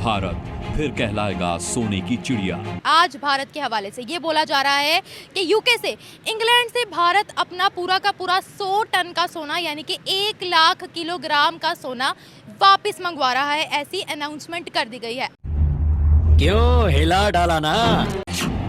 भारत फिर कहलाएगा सोने की चिड़िया। आज भारत के हवाले से ये बोला जा रहा है कि यूके से, इंग्लैंड से भारत अपना पूरा का पूरा 100 टन का सोना यानी कि 1 लाख किलोग्राम का सोना वापस मंगवा रहा है। ऐसी अनाउंसमेंट कर दी गई है। क्यों हिला डाला ना।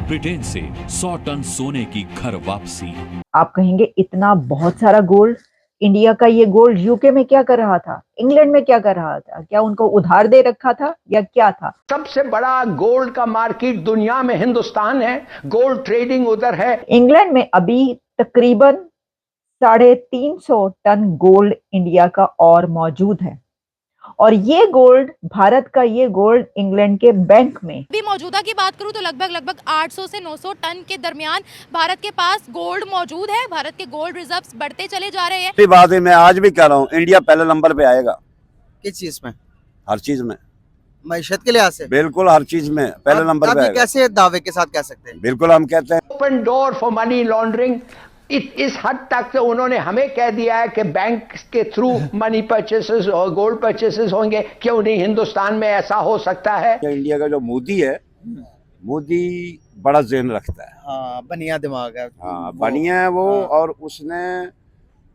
ब्रिटेन से 100 टन सोने की घर वापसी। आप कहेंगे इतना बहुत सारा गोल्ड, इंडिया का ये गोल्ड यूके में क्या कर रहा था, इंग्लैंड में क्या कर रहा था? क्या उनको उधार दे रखा था या क्या था? सबसे बड़ा गोल्ड का मार्केट दुनिया में हिंदुस्तान है, गोल्ड ट्रेडिंग उधर है। इंग्लैंड में अभी तकरीबन 350 टन गोल्ड इंडिया का और मौजूद है, और ये गोल्ड, भारत का ये गोल्ड इंग्लैंड के बैंक में भी मौजूदा की बात करूं तो लगभग 800 से 900 टन के दरमियान भारत के पास गोल्ड मौजूद है। भारत के गोल्ड रिजर्व्स बढ़ते चले जा रहे हैं। बात है, मैं आज भी कह रहा हूँ, इंडिया पहले नंबर पे आएगा। किस चीज में? हर चीज में, मईशत के लिहाज से बिल्कुल हर चीज में पहले नंबर पे आएगा। कैसे दावे के साथ कह सकते हैं? बिल्कुल हम कहते हैं open door for money laundering. इस हद तक से उन्होंने हमें कह दिया है कि बैंक के थ्रू मनी परचेसेस और गोल्ड परचेसेस होंगे। क्यों नहीं, हिंदुस्तान में ऐसा हो सकता है। इंडिया का जो मोदी है, मोदी बड़ा ज़हन रखता है। हाँ, बनिया दिमाग है। हाँ, बनिया है वो। हाँ। और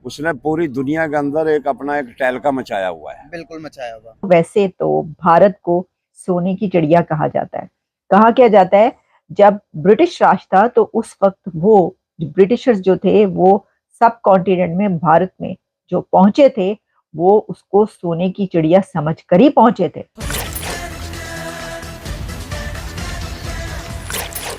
उसने पूरी दुनिया के अंदर अपना एक तहलका मचाया हुआ है। बिल्कुल मचाया हुआ। वैसे तो भारत को सोने की चिड़िया कहा जाता है। कहा क्या जाता है, जब ब्रिटिश राज था तो उस वक्त वो ब्रिटिशर्स जो थे वो सब कॉन्टिनेंट में, भारत में जो पहुंचे थे वो उसको सोने की चिड़िया समझकर ही पहुंचे थे।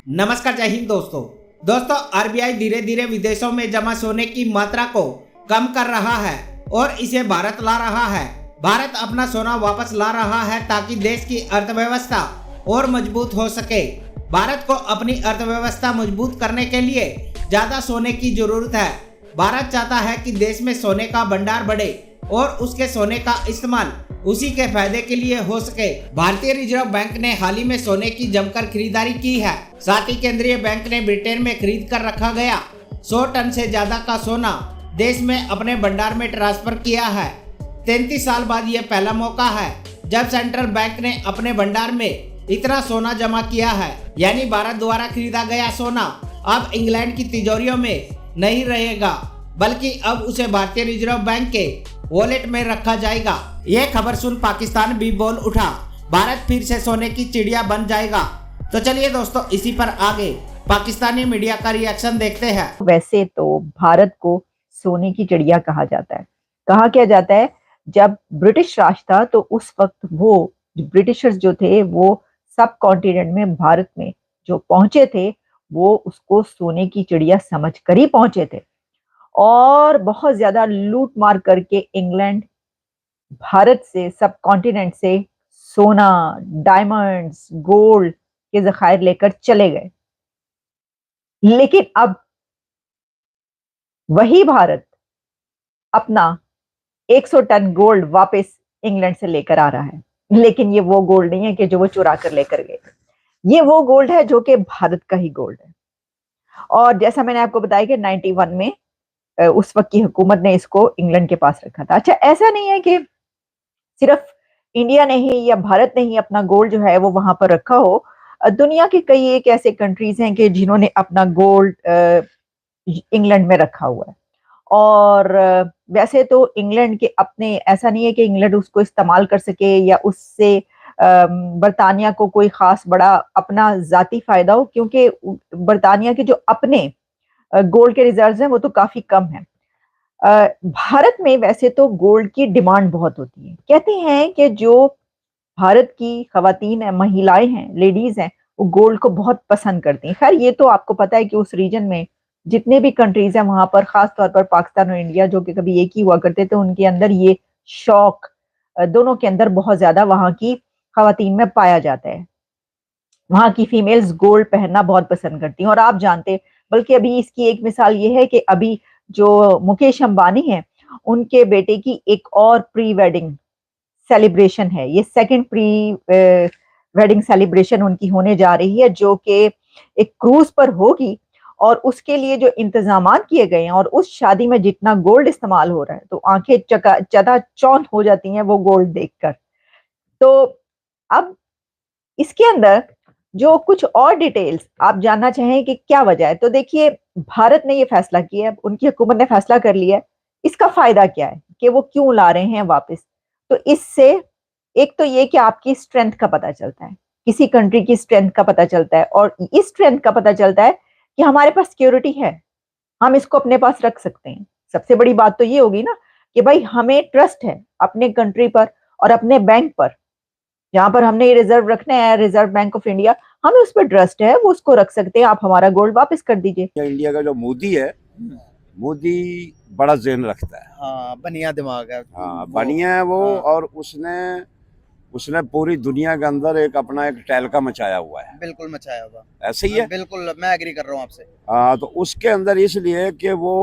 नमस्कार, जय हिंद दोस्तों आरबीआई धीरे धीरे विदेशों में जमा सोने की मात्रा को कम कर रहा है और इसे भारत ला रहा है। भारत अपना सोना वापस ला रहा है ताकि देश की अर्थव्यवस्था और मजबूत हो सके। भारत को अपनी अर्थव्यवस्था मजबूत करने के लिए ज्यादा सोने की जरूरत है। भारत चाहता है कि देश में सोने का भंडार बढ़े और उसके सोने का इस्तेमाल उसी के फायदे के लिए हो सके। भारतीय रिजर्व बैंक ने हाल ही में सोने की जमकर खरीदारी की है। साथ ही केंद्रीय बैंक ने ब्रिटेन में खरीद कर रखा गया 100 टन से ज्यादा का सोना देश में अपने भंडार में ट्रांसफर किया है। 33 साल बाद यह पहला मौका है जब सेंट्रल बैंक ने अपने भंडार में इतना सोना जमा किया है। यानी भारत द्वारा खरीदा गया सोना अब इंग्लैंड की तिजोरियों में नहीं रहेगा, बल्कि अब उसे भारतीय रिजर्व बैंक के वॉलेट में रखा जाएगा। यह खबर सुन पाकिस्तान भी बोल उठा, भारत फिर से सोने की चिड़िया बन जाएगा। तो चलिए दोस्तों, इसी पर आगे पाकिस्तानी मीडिया का रिएक्शन देखते हैं। वैसे तो भारत को सोने की चिड़िया कहा जाता है। कहा क्या जाता है, जब ब्रिटिश राज था तो उस वक्त वो ब्रिटिशर्स जो थे वो सब कॉन्टिनेंट में, भारत में जो पहुंचे थे वो उसको सोने की चिड़िया समझकर ही पहुंचे थे, और बहुत ज्यादा लूट मार करके इंग्लैंड भारत से, सब कॉन्टिनेंट से सोना, डायमंड्स, गोल्ड के जखायर लेकर चले गए। लेकिन अब वही भारत अपना 100 टन गोल्ड वापस इंग्लैंड से लेकर आ रहा है। लेकिन ये वो गोल्ड नहीं है कि जो वो चुरा कर लेकर गए। ये वो गोल्ड है जो कि भारत का ही गोल्ड है। और जैसा मैंने आपको बताया कि 91 में उस वक्त की हुकूमत ने इसको इंग्लैंड के पास रखा था। अच्छा, ऐसा नहीं है कि सिर्फ इंडिया ने ही या भारत ने ही अपना गोल्ड जो है वो वहां पर रखा हो। दुनिया के कई एक ऐसे कंट्रीज हैं कि जिन्होंने अपना गोल्ड इंग्लैंड में रखा हुआ है। और वैसे तो इंग्लैंड के अपने, ऐसा नहीं है कि इंग्लैंड उसको इस्तेमाल कर सके या उससे बरतानिया को कोई खास बड़ा अपना जाती फायदा हो, क्योंकि बरतानिया के जो अपने गोल्ड के रिजर्व्स हैं वो तो काफी कम है। भारत में वैसे तो गोल्ड की डिमांड बहुत होती है। कहते हैं कि जो भारत की खवातीन है, महिलाएं हैं, लेडीज हैं, वो गोल्ड को बहुत पसंद करती हैं। खैर, ये तो आपको पता है कि उस रीजन में जितने भी कंट्रीज हैं वहां पर, खास तौर पर पाकिस्तान और इंडिया जो कि कभी एक ही हुआ करते थे, उनके अंदर ये शौक दोनों के अंदर बहुत ज्यादा वहां की खवातीन में पाया जाता है। वहां की फीमेल्स गोल्ड पहनना बहुत पसंद करती हैं। और आप जानते, बल्कि अभी इसकी एक मिसाल ये है कि अभी जो मुकेश अंबानी है, उनके बेटे की एक और प्री वेडिंग सेलिब्रेशन है। ये सेकंड प्री वेडिंग सेलिब्रेशन उनकी होने जा रही है, जो कि एक क्रूज पर होगी। और उसके लिए जो इंतजामात किए गए हैं और उस शादी में जितना गोल्ड इस्तेमाल हो रहा है, तो आंखें चकाचौंध हो जाती हैं वो गोल्ड देखकर। तो अब इसके अंदर जो कुछ और डिटेल्स आप जानना चाहें कि क्या वजह है, तो देखिए भारत ने ये फैसला किया है, उनकी हुकूमत ने फैसला कर लिया है। इसका फायदा क्या है कि वो क्यों ला रहे हैं वापस? तो इससे एक तो ये कि आपकी स्ट्रेंथ का पता चलता है, किसी कंट्री की स्ट्रेंथ का पता चलता है, और इस स्ट्रेंथ का पता चलता है कि हमारे पास सिक्योरिटी है, हम इसको अपने पास रख सकते हैं। सबसे बड़ी बात तो ये होगी ना कि भाई हमें ट्रस्ट है अपने कंट्री पर और अपने बैंक पर, जहां पर हमने ये रिजर्व रखना है, रिजर्व बैंक ऑफ इंडिया, हमें उस पर ट्रस्ट है, वो उसको रख सकते हैं। आप हमारा गोल्ड वापस कर दीजिए। इंडिया का जो मोदी है, मोदी बड़ा ज़हन रखता है। हाँ, बढ़िया दिमाग है। हाँ, बढ़िया है वो। हाँ। और उसने पूरी दुनिया के अंदर एक अपना एक तहलका मचाया हुआ है। बिल्कुल मचाया हुआ। ऐसे ही है। बिल्कुल, मैं एग्री कर रहा हूँ आपसे। हाँ, तो उसके अंदर इसलिए कि वो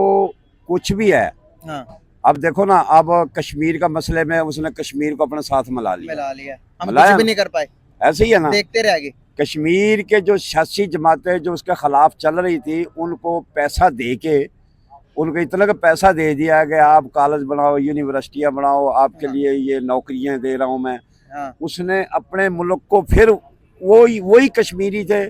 कुछ भी है। हाँ, अब देखो ना, अब कश्मीर का मसले में उसने कश्मीर को अपने साथ मिला लिया। मिला लिया, हम मिलाया कुछ भी ना? नहीं कर पाए, ऐसे ही है ना। देखते रह गए। कश्मीर के जो सियासी जमातें जो उसके खिलाफ चल रही थी, उनको पैसा दे के, उनको इतना का पैसा दे दिया कि आप कॉलेज बनाओ, यूनिवर्सिटियां बनाओ, आपके हाँ। लिए ये नौकरियां दे रहा हूं मैं। हाँ, उसने अपने मुल्क को फिर वही कश्मीरी थे,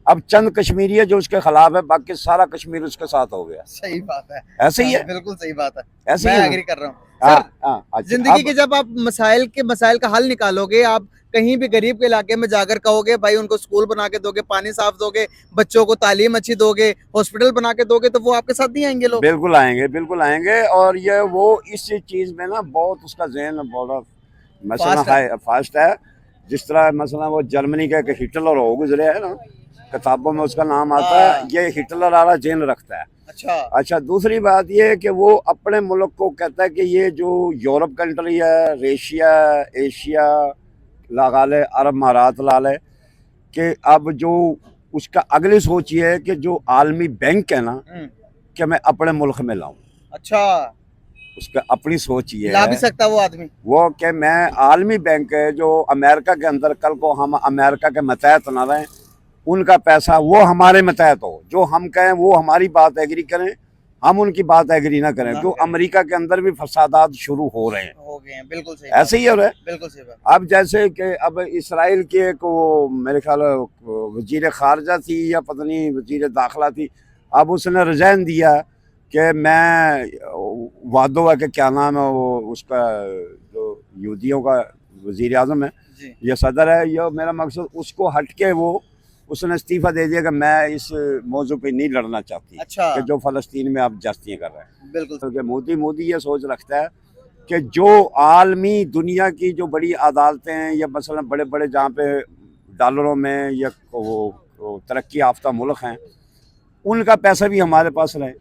अब चंद कश्मीरी है जो उसके खिलाफ है, बाकी सारा कश्मीर उसके साथ हो गया। सही बात है। ऐसे ही है। बिल्कुल सही बात है। ऐसे ही मैं है एग्री ना? कर रहा हूँ हाँ, सर। हाँ, अच्छा, जिंदगी अब- के जब आप मसाइल का हल निकालोगे, आप कहीं भी गरीब के इलाके में जाकर कहोगे भाई उनको स्कूल बना के दोगे, पानी साफ दोगे, बच्चों को तालीम अच्छी दोगे, हॉस्पिटल बना के दोगे, तो वो आपके साथ नहीं आएंगे लोग। बिल्कुल आएंगे, बिल्कुल आएंगे। और ये वो इस चीज में ना बहुत उसका ज़हन बहुत मसला फास्ट है। जिस तरह मसला वो जर्मनी का एक हिटलर हो गुजरे है ना, किताबों में उसका नाम आता है, हाँ। ये हिटलर वाला ज़हन रखता है। अच्छा, दूसरी बात ये है कि वो अपने मुल्क को कहता है कि ये जो यूरोप कंट्री है, रशिया, एशिया लगा ले, अरब मारात ला ले, कि अब जो उसका अगली सोच ये है कि जो आलमी बैंक है ना, कि मैं अपने मुल्क में लाऊं। अच्छा, उसका अपनी सोच ये ला भी है सकता वो आदमी। वो कि मैं आलमी बैंक है जो अमेरिका के अंदर, कल को हम अमेरिका के मतहत ना रहें, उनका पैसा वो हमारे मतहत हो, जो हम कहें वो हमारी बात एग्री करें, हम उनकी बात एग्री ना करें। क्यों अमेरिका के अंदर भी फसादात शुरू हो रहे हैं। हो गए हैं, बिल्कुल सही। ऐसे ही हो रहा है। बिल्कुल सही बात। अब जैसे कि अब इसराइल की एक वो मेरे ख्याल वजीर खारजा थी या पता नहीं वजीर दाखिला थी, अब उसने रिजाइन दिया कि मैं वादो है कि क्या नाम है वो उसका, जो यहूदियों का वजीर आज़म है, ये सदर है, ये मेरा मकसद उसको हट के वो उसने इस्तीफ़ा दे दिया कि मैं इस मौजू पे नहीं लड़ना चाहती। अच्छा। कि जो फ़लस्तीन में आप जास्तियाँ कर रहे हैं। बिल्कुल। तो मोदी ये सोच रखता है कि जो आलमी दुनिया की जो बड़ी अदालतें हैं या मसलन बड़े बड़े जहाँ पे डॉलरों में या वो तरक्की याफ्ता मुल्क हैं, उनका पैसा भी हमारे पास रहे।